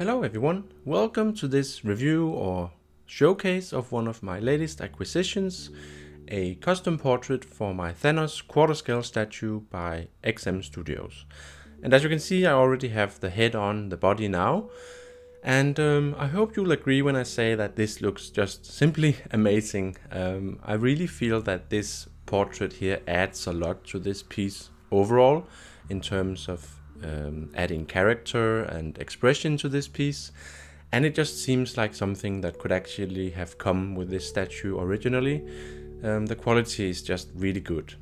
Hello everyone, welcome to this review or showcase of one of my latest acquisitions, a custom portrait for my Thanos quarter scale statue by XM Studios. And as you can see, I already have the head on the body now, and I hope you'll agree when I say that this looks just simply amazing. I really feel that this portrait here adds a lot to this piece overall in terms of adding character and expression to this piece, and it just seems like something that could actually have come with this statue originally. The quality is just really good.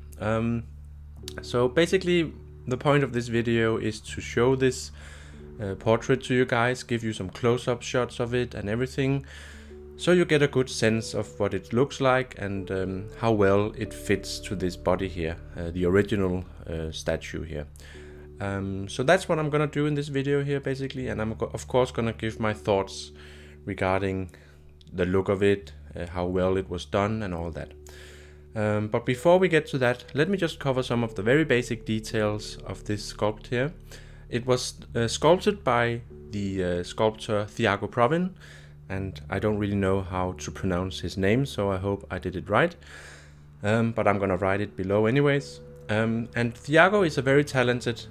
So basically the point of this video is to show this portrait to you guys, give you some close-up shots of it and everything, so you get a good sense of what it looks like and how well it fits to this body here, the original statue here. So that's what I'm gonna do in this video here basically, and I'm of course gonna give my thoughts regarding the look of it, how well it was done and all that. But before we get to that, let me just cover some of the very basic details of this sculpt here. It was sculpted by the sculptor Thiago Provin, and I don't really know how to pronounce his name, so I hope I did it right, but I'm gonna write it below anyways. And Thiago is a very talented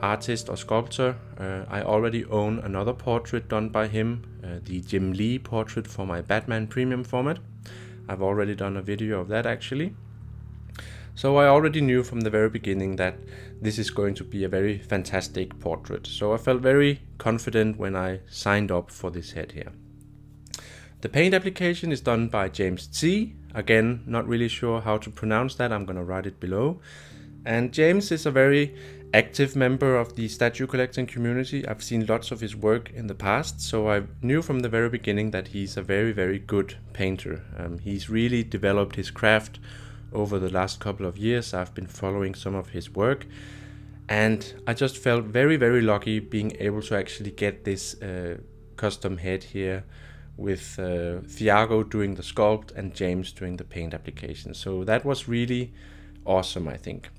artist or sculptor. I already own another portrait done by him, the Jim Lee portrait for my Batman premium format. I've already done a video of that actually. So I already knew from the very beginning that this is going to be a very fantastic portrait. So I felt very confident when I signed up for this head here. The paint application is done by James T. Again, not really sure how to pronounce that. I'm gonna write it below. And James is a very active member of the statue collecting community. I've seen lots of his work in the past, so I knew from the very beginning that he's a very, very good painter. He's really developed his craft over the last couple of years. I've been following some of his work, and I just felt very, very lucky being able to actually get this custom head here with Thiago doing the sculpt and James doing the paint application. So that was really awesome, I think.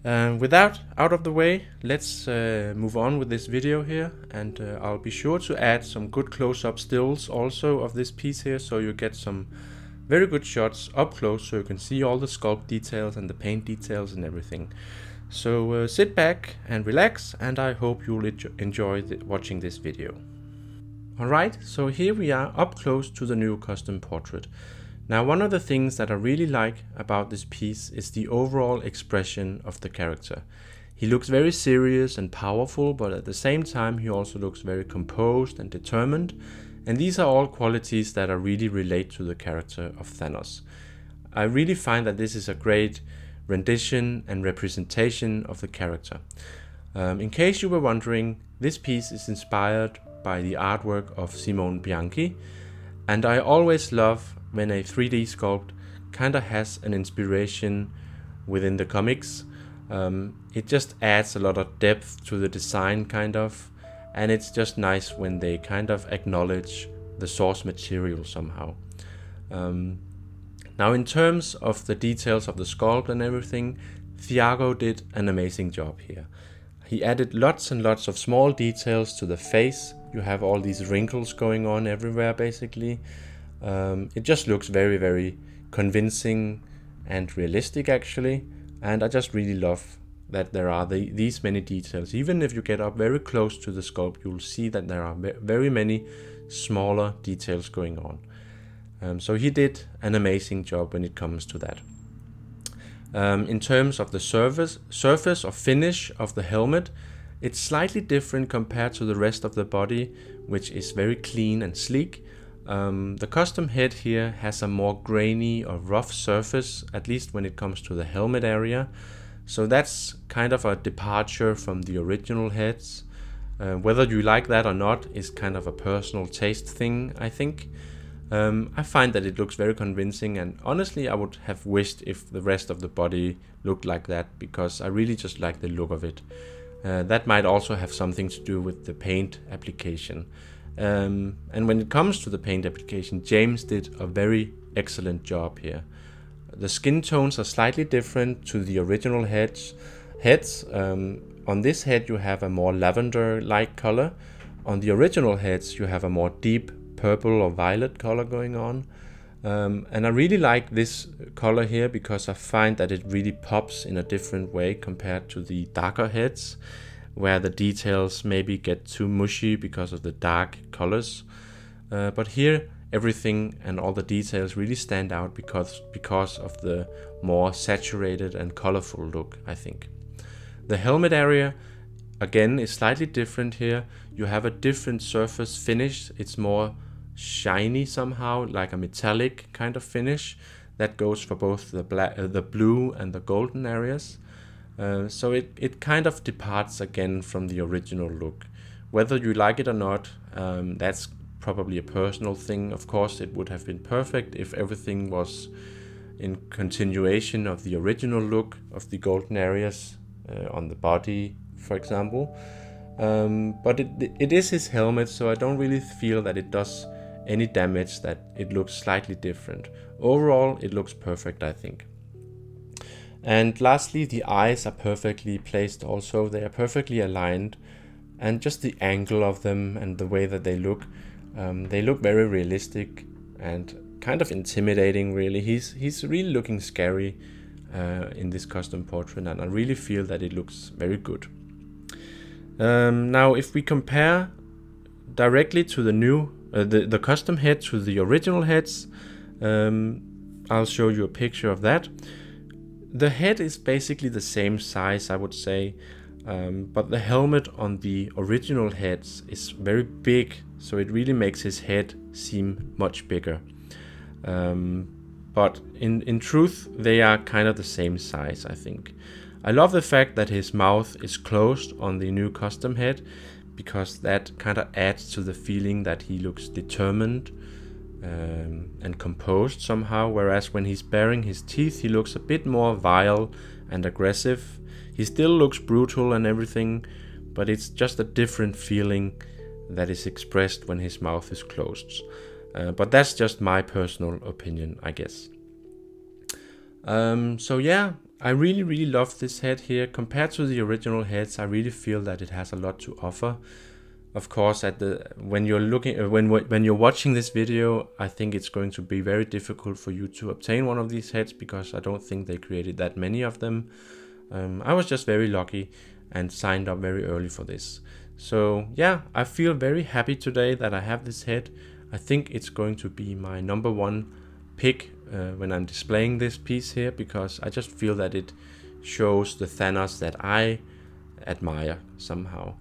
With that out of the way, let's move on with this video here, and I'll be sure to add some good close-up stills also of this piece here, so you get some very good shots up close so you can see all the sculpt details and the paint details and everything. So sit back and relax, and I hope you'll enjoy watching this video. Alright, so here we are up close to the new custom portrait. Now, one of the things that I really like about this piece is the overall expression of the character. He looks very serious and powerful, but at the same time he also looks very composed and determined, and these are all qualities that I really relate to the character of Thanos. I really find that this is a great rendition and representation of the character. In case you were wondering, this piece is inspired by the artwork of Simone Bianchi, and I always love when a 3D sculpt kinda has an inspiration within the comics. It just adds a lot of depth to the design kind of, and it's just nice when they kind of acknowledge the source material somehow. Now, in terms of the details of the sculpt and everything, Thiago did an amazing job here. He added lots and lots of small details to the face. You have all these wrinkles going on everywhere basically. It just looks very, very convincing and realistic actually, and I just really love that there are these many details. Even if you get up very close to the sculpt, you'll see that there are very many smaller details going on. So he did an amazing job when it comes to that. In terms of the surface or finish of the helmet, it's slightly different compared to the rest of the body, which is very clean and sleek. The custom head here has a more grainy or rough surface, at least when it comes to the helmet area. So that's kind of a departure from the original heads. Whether you like that or not is kind of a personal taste thing, I think. I find that it looks very convincing, and honestly I would have wished if the rest of the body looked like that, because I really just like the look of it. That might also have something to do with the paint application. And when it comes to the paint application, James did a very excellent job here. The skin tones are slightly different to the original heads. On this head you have a more lavender-like color. on the original heads you have a more deep purple or violet color going on. And I really like this color here because I find that it really pops in a different way compared to the darker heads, where the details maybe get too mushy because of the dark colors. But here everything and all the details really stand out because of the more saturated and colorful look, I think. The helmet area again is slightly different here. You have a different surface finish. It's more shiny somehow, like a metallic kind of finish that goes for both the blue and the golden areas. So it kind of departs again from the original look. Whether you like it or not, that's probably a personal thing. Of course, it would have been perfect if everything was in continuation of the original look of the golden areas on the body, for example. But it is his helmet, so I don't really feel that it does any damage that it looks slightly different. Overall, it looks perfect, I think. And lastly, the eyes are perfectly placed also. They are perfectly aligned, and just the angle of them and the way that they look very realistic and kind of intimidating, really. He's really looking scary in this custom portrait, and I really feel that it looks very good. Now, if we compare directly to the new the custom head to the original heads, I'll show you a picture of that. The head is basically the same size, I would say, but the helmet on the original heads is very big, so it really makes his head seem much bigger. But in truth, they are kind of the same size, I think. I love the fact that his mouth is closed on the new custom head, because that kind of adds to the feeling that he looks determined and composed somehow, whereas when he's baring his teeth, he looks a bit more vile and aggressive. He still looks brutal and everything, but it's just a different feeling that is expressed when his mouth is closed. But that's just my personal opinion, I guess. So yeah, I really love this head here. Compared to the original heads, I really feel that it has a lot to offer. Of course, when you're watching this video, I think it's going to be very difficult for you to obtain one of these heads, because I don't think they created that many of them. I was just very lucky and signed up very early for this. So yeah, I feel very happy today that I have this head. I think it's going to be my #1 pick when I'm displaying this piece here, because I just feel that it shows the Thanos that I admire somehow.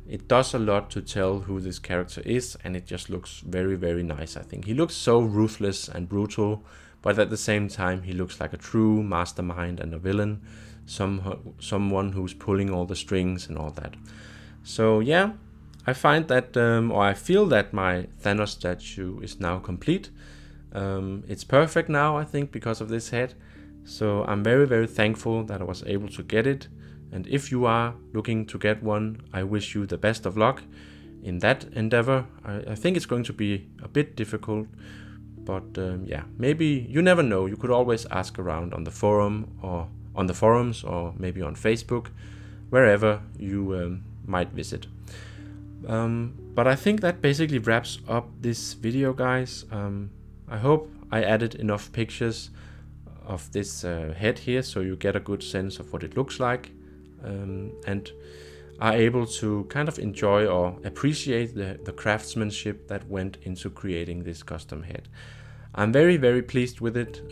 It does a lot to tell who this character is, and it just looks very nice, I think. He looks so ruthless and brutal, but at the same time he looks like a true mastermind and a villain, someone who's pulling all the strings and all that. So yeah, I find that, or I feel that my Thanos statue is now complete. It's perfect now, I think, because of this head. So I'm very thankful that I was able to get it. And if you are looking to get one, I wish you the best of luck in that endeavor. I think it's going to be a bit difficult, but yeah, maybe, you never know. You could always ask around on the forum, or on the forums, or maybe on Facebook, wherever you might visit. But I think that basically wraps up this video, guys. I hope I added enough pictures of this head here, so you get a good sense of what it looks like, and are able to kind of enjoy or appreciate the craftsmanship that went into creating this custom head. I'm very pleased with it.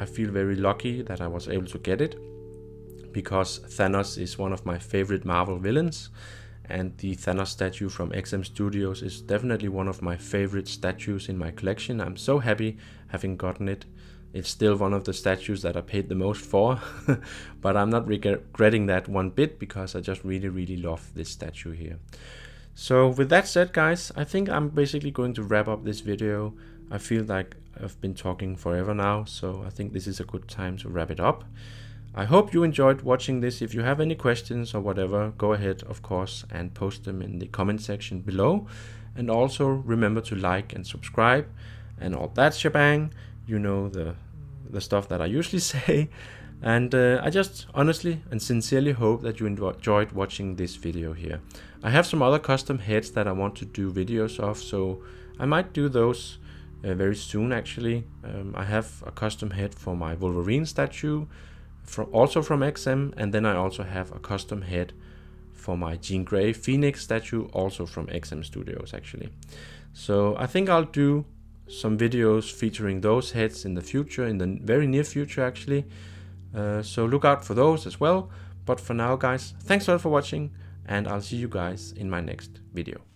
I feel very lucky that I was able to get it, because Thanos is one of my favorite Marvel villains, and the Thanos statue from XM Studios is definitely one of my favorite statues in my collection. I'm so happy having gotten it. It's still one of the statues that I paid the most for, but I'm not regretting that one bit, because I just really love this statue here. So with that said, guys, I think I'm basically going to wrap up this video. I feel like I've been talking forever now, so I think this is a good time to wrap it up. I hope you enjoyed watching this. If you have any questions or whatever, go ahead, of course, and post them in the comment section below. And also remember to like and subscribe and all that shebang. You know, the the stuff that I usually say. And I just honestly and sincerely hope that you enjoyed watching this video here. I have some other custom heads that I want to do videos of, so I might do those very soon actually. I have a custom head for my Wolverine statue, also from XM, and then I also have a custom head for my Jean Grey Phoenix statue, also from XM Studios actually. So I think I'll do some videos featuring those heads in the future, in the very near future actually. So look out for those as well. But for now guys, thanks a lot for watching, and I'll see you guys in my next video.